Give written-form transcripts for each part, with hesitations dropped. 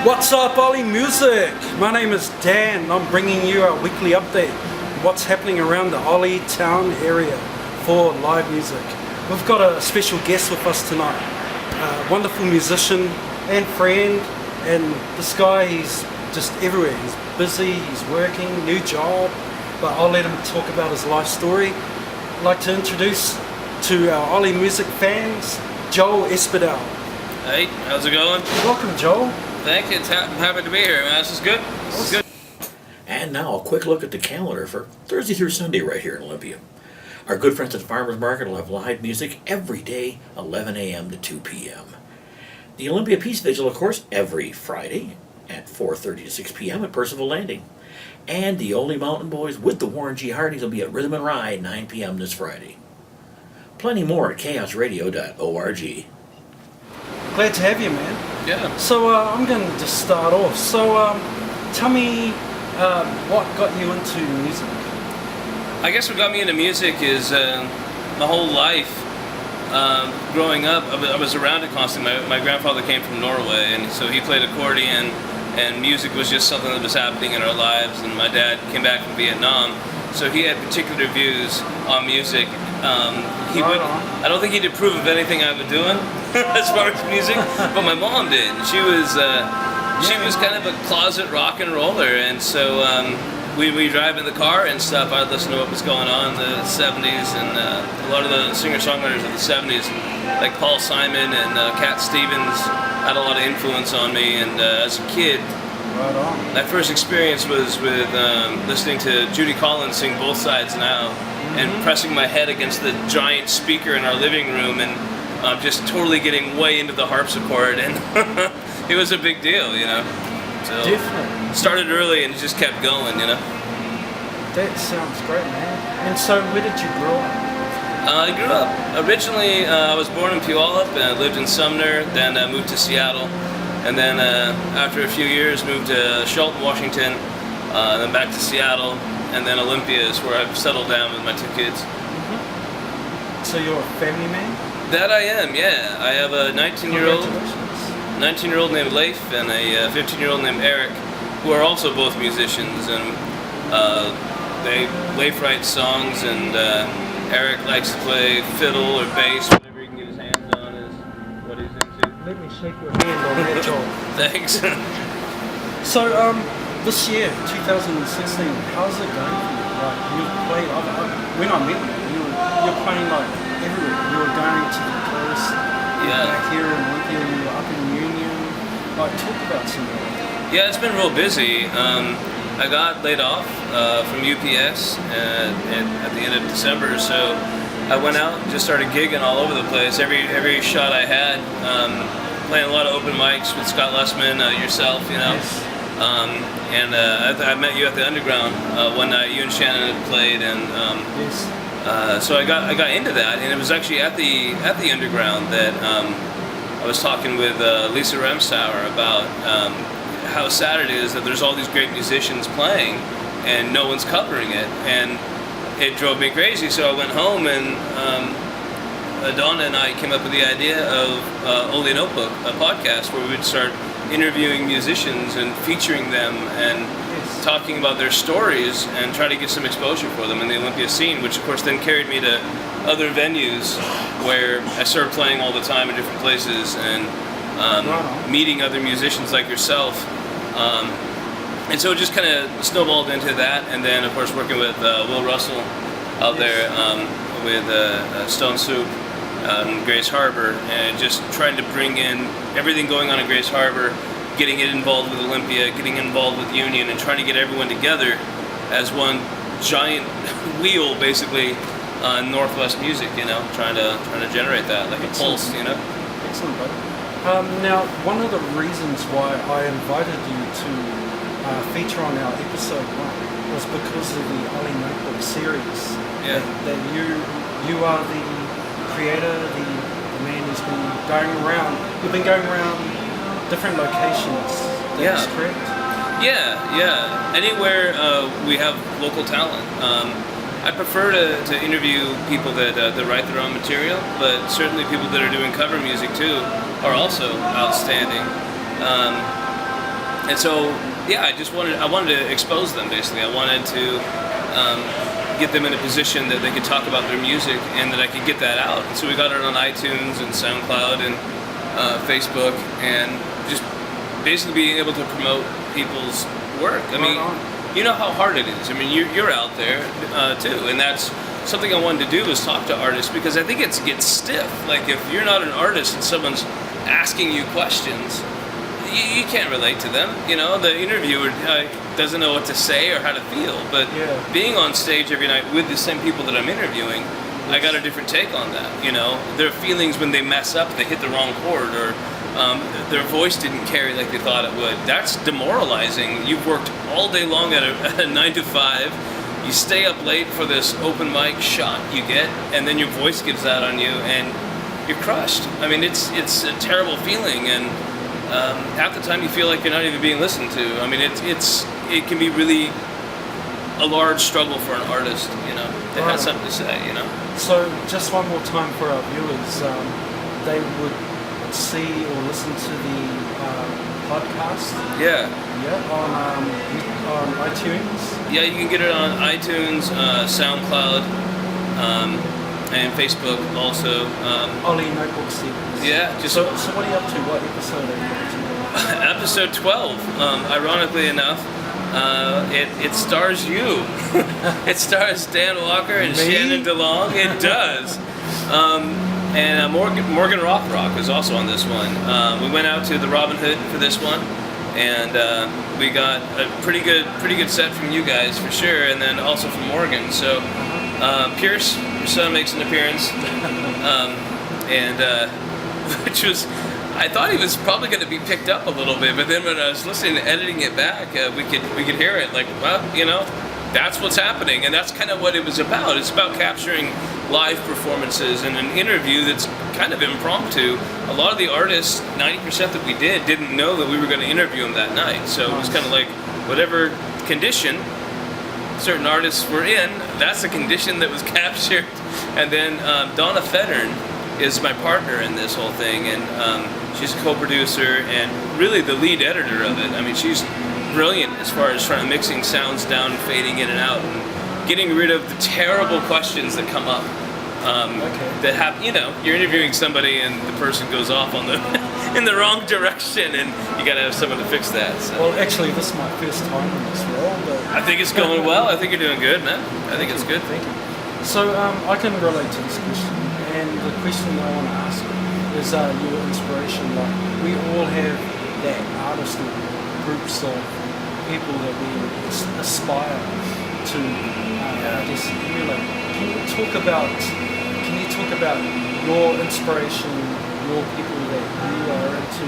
What's up, Oly Music? My name is Dan and I'm bringing you our weekly update on what's happening around the Oly town area for live music. We've got a special guest with us tonight, a wonderful musician and friend, and this guy, he's just everywhere. He's busy, he's working, new job, but I'll let him talk about his life story. I'd like to introduce to our Oly Music fans, Joel Espedal. Hey, how's it going? Welcome, Joel. Thank you. I'm happy to be here, man. This is good. This is good. And now a quick look at the calendar for Thursday through Sunday right here in Olympia. Our good friends at the Farmers Market will have live music every day, 11 a.m. to 2 p.m. The Olympia Peace Vigil, of course, every Friday at 4:30 to 6 p.m. at Percival Landing. And the Oly Mountain Boys with the Warren G. Hardys will be at Rhythm and Ride 9 p.m. this Friday. Plenty more at chaosradio.org. Glad to have you, man. Yeah. So I'm going to just start off. So tell me what got you into music? I guess what got me into music is my whole life. Growing up, I was around it constantly. My grandfather came from Norway, and so he played accordion, and music was just something that was happening in our lives. And my dad came back from Vietnam, so he had particular views on music. I don't think he'd approve of anything I was doing as far as music, but my mom did. She was kind of a closet rock and roller, and so we drive in the car and stuff. I'd listen to what was going on in the 70s, and a lot of the singer-songwriters of the 70s, like Paul Simon and Cat Stevens, had a lot of influence on me. And as a kid, Right on. my first experience was with listening to Judy Collins sing Both Sides Now, and pressing my head against the giant speaker in our living room, and just totally getting way into the harpsichord, and it was a big deal, you know. So Definitely. started early and it just kept going, you know. That sounds great, man. And so where did you grow up? I grew up, originally I was born in Puyallup, and I lived in Sumner, then I moved to Seattle, and then after a few years moved to Shelton, Washington, and then back to Seattle, and then Olympia is where I've settled down with my two kids. So you're a family man? That I am, yeah. I have a 19-year-old Congratulations. named Leif and a 15-year-old named Eric, who are also both musicians, and Leif writes songs, and Eric likes to play fiddle or bass, whatever he can get his hands on is what he's into. Let me shake your hand on that, Joel. Thanks. So this year, 2016, how's it going for you? Like, you've played, when I met you, you're playing like everywhere. You were going to the coast, back here in Olympia, you were up in Union. Like, talk about some of that. Yeah, it's been real busy. I got laid off from UPS at the end of December, so I went out and just started gigging all over the place. Every shot I had, playing a lot of open mics with Scott Lessman, yourself, you know. Yes. And I met you at the Underground one night. You and Shannon had played, and Yes. so I got into that. And it was actually at the Underground that I was talking with Lisa Remsauer about how sad it is that there's all these great musicians playing and no one's covering it, and it drove me crazy. So I went home, and Donna and I came up with the idea of Oly Notebook, a podcast where we would start interviewing musicians and featuring them and talking about their stories and try to get some exposure for them in the Olympia scene, which of course then carried me to other venues where I started playing all the time in different places and meeting other musicians like yourself. And so it just kind of snowballed into that, and then of course working with Will Russell out there with Stone Soup in Grace Harbor, and just trying to bring in everything going on in Grace Harbor, getting it involved with Olympia, getting involved with Union, and trying to get everyone together as one giant wheel, basically, on Northwest music, you know, trying to generate that like a pulse, you know. Excellent, buddy. Now, one of the reasons why I invited you to feature on our episode 1 was because of the Oly Notebook series. Yeah. That you are the creator, the man who's been going around. You've been going around different locations. That's correct? Yeah. Anywhere we have local talent. I prefer to interview people that write their own material, but certainly people that are doing cover music too are also outstanding. And so, yeah, I wanted to expose them, basically. I wanted to get them in a position that they could talk about their music and that I could get that out. And so we got it on iTunes and SoundCloud and Facebook, and just basically being able to promote people's work. I mean, you know how hard it is. I mean, you're out there too, and that's something I wanted to do, was talk to artists, because I think it gets stiff. Like, if you're not an artist and someone's asking you questions, you can't relate to them. You know, the interviewer doesn't know what to say or how to feel. But being on stage every night with the same people that I'm interviewing, I got a different take on that. You know, their feelings when they mess up, they hit the wrong chord, or their voice didn't carry like they thought it would. That's demoralizing. You've worked all day long at a 9 to 5. You stay up late for this open mic shot you get, and then your voice gives out on you, and you're crushed. I mean, it's a terrible feeling, and half the time you feel like you're not even being listened to. I mean, it can be really a large struggle for an artist, you know, that has something to say, you know. So just one more time for our viewers, they would see or listen to the podcast. Yeah. Yeah, on iTunes. Yeah, you can get it on iTunes, SoundCloud, and Facebook also. Oly Notebook Series. Yeah. So what are you up to? What episode are you up to? Episode 12. Ironically enough, it stars you. It stars Dan Walker and Me? Shannon DeLong. It does. And Morgan Rothrock is also on this one. We went out to the Robin Hood for this one, and we got a pretty good set from you guys for sure, and then also from Morgan. So Pierce, your son, makes an appearance, and which was, I thought he was probably going to be picked up a little bit, but then when I was listening to editing it back, we could hear it. Like, well, you know, that's what's happening, and that's kind of what it was about. It's about capturing live performances in an interview that's kind of impromptu. A lot of the artists, 90% that we did, didn't know that we were going to interview them that night. So it was kind of like whatever condition certain artists were in, that's the condition that was captured. And then Donna Feddern is my partner in this whole thing, and she's a co-producer and really the lead editor of it. I mean, she's brilliant as far as trying to mixing sounds down and fading in and out, and getting rid of the terrible questions that come up. That have, you know, you're interviewing somebody and the person goes off on the in the wrong direction, and you got to have someone to fix that. So. Well, actually, this is my first time in this role, but I think it's going well. I think you're doing good, man. I think it's good. Thank you. So I can relate to this question, and the question that I want to ask is your inspiration. Like, we all have that artist or groups of people that we aspire to, I guess, emulate. Can you talk about your inspiration, your people that you are into,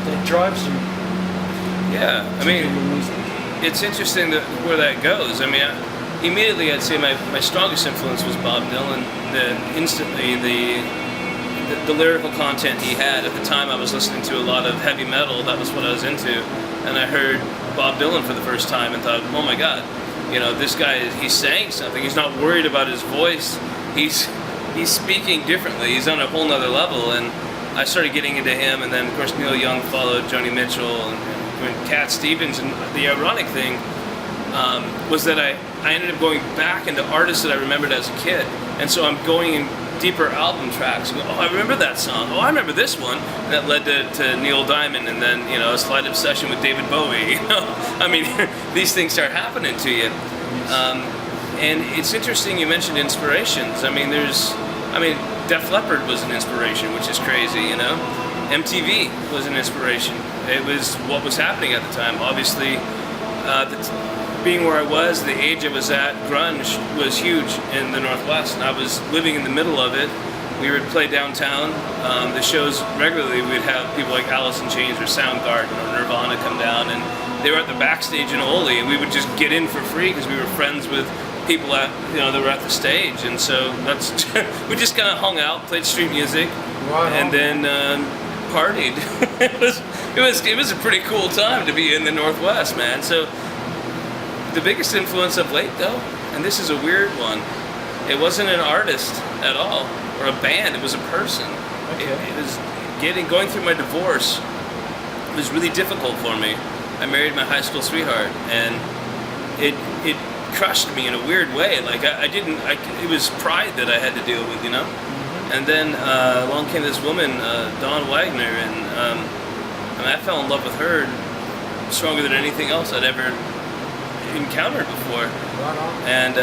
that drives you? Yeah, I mean, it's interesting where that goes. I mean, immediately I'd say my strongest influence was Bob Dylan. Instantly the lyrical content he had. At the time I was listening to a lot of heavy metal, that was what I was into, and I heard Bob Dylan for the first time and thought, oh my God, you know, this guy, he's saying something, he's not worried about his voice, he's speaking differently, he's on a whole nother level. And I started getting into him, and then of course Neil Young followed, Joni Mitchell, and Cat Stevens. And the ironic thing was that I ended up going back into artists that I remembered as a kid, and so I'm going in deeper album tracks. Oh, I remember that song. Oh, I remember this one. And that led to Neil Diamond, and then, you know, a slight obsession with David Bowie. You know, I mean, these things start happening to you. And it's interesting you mentioned inspirations. I mean, Def Leppard was an inspiration, which is crazy. You know, MTV was an inspiration. It was what was happening at the time. Obviously, being where I was, the age I was at, grunge was huge in the Northwest, and I was living in the middle of it. We would play downtown, the shows regularly. We'd have people like Alice in Chains or Soundgarden or Nirvana come down, and they were at the backstage in Oly, and we would just get in for free because we were friends with people that were at the stage, and so that's we just kind of hung out, played street music, and then partied. it was a pretty cool time to be in the Northwest, man. So. The biggest influence of late, though, and this is a weird one, it wasn't an artist at all, or a band, it was a person. Okay. It was going through my divorce. it was really difficult for me. I married my high school sweetheart, and it crushed me in a weird way. Like it was pride that I had to deal with, you know. And then along came this woman, Dawn Wagner, and I fell in love with her stronger than anything else I'd ever encountered before. And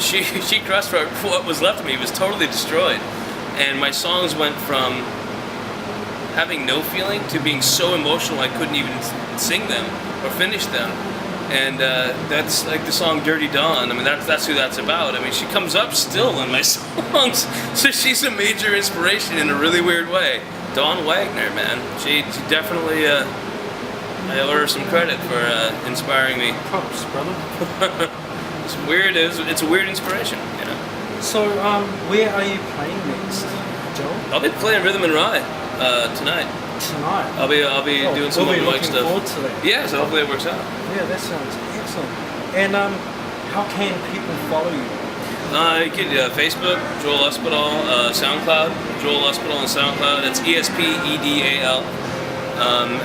she crushed what was left of me. It was totally destroyed. And my songs went from having no feeling to being so emotional I couldn't even sing them or finish them. And that's like the song Dirty Dawn. I mean, that's who that's about. I mean, she comes up still in my songs, so she's a major inspiration in a really weird way. Dawn Wagner, man, she definitely, I owe her some credit for inspiring me. Props, brother. It's weird, it's a weird inspiration, you know. So, where are you playing next, Joel? I'll be playing Rhythm and Ride tonight. Tonight? I'll be doing some open mic stuff. Forward to that. Yeah, so hopefully it works out. Yeah, that sounds excellent. And how can people follow you? You can Facebook, Joel Espedal, SoundCloud, Joel Espedal on SoundCloud. That's ESPEDAL,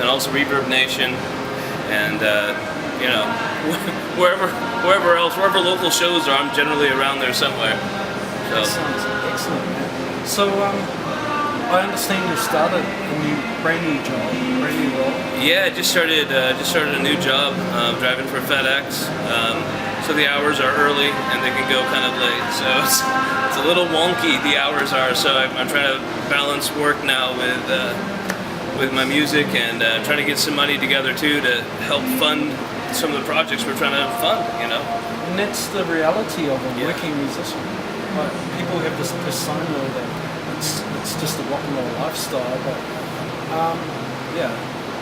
and also Reverb Nation, and you know, wherever local shows are, I'm generally around there somewhere. So. That sounds excellent, man. So I understand you started a brand new job, brand new role. Yeah, just started a new job, driving for FedEx. So the hours are early and they can go kind of late. So it's a little wonky, the hours are. So I'm trying to balance work now with my music, and trying to get some money together too to help fund some of the projects we're trying to fund, you know. And that's the reality of a working musician. Like, people have this persona that it's just a rock and roll lifestyle, but yeah,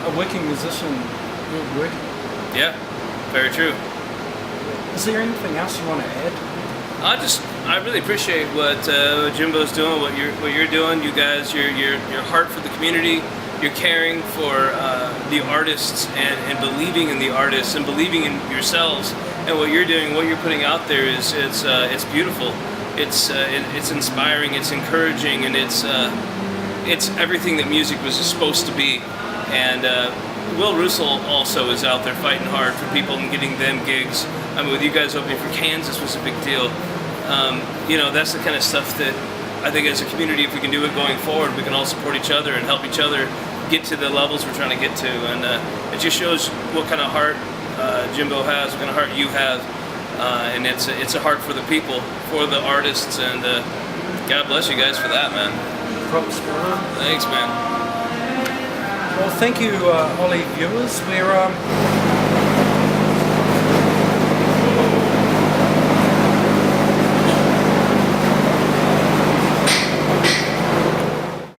a working musician, you're working. Yeah, very true. Is there anything else you want to add? I really appreciate what Jimbo's doing, what you're doing. You guys, your heart for the community, you're caring for the artists and believing in the artists and believing in yourselves, and what you're doing, what you're putting out there is it's beautiful. It's inspiring, it's encouraging, and it's everything that music was supposed to be. And Will Russell also is out there fighting hard for people and getting them gigs. I mean, with you guys opening for Kansas was a big deal. You know, that's the kind of stuff that I think as a community, if we can do it going forward, we can all support each other and help each other get to the levels we're trying to get to. And it just shows what kind of heart Jimbo has, what kind of heart you have. And it's a heart for the people, for the artists, and God bless you guys for that, man. Props, brother. Thanks, man. Well, thank you, Oly viewers. We're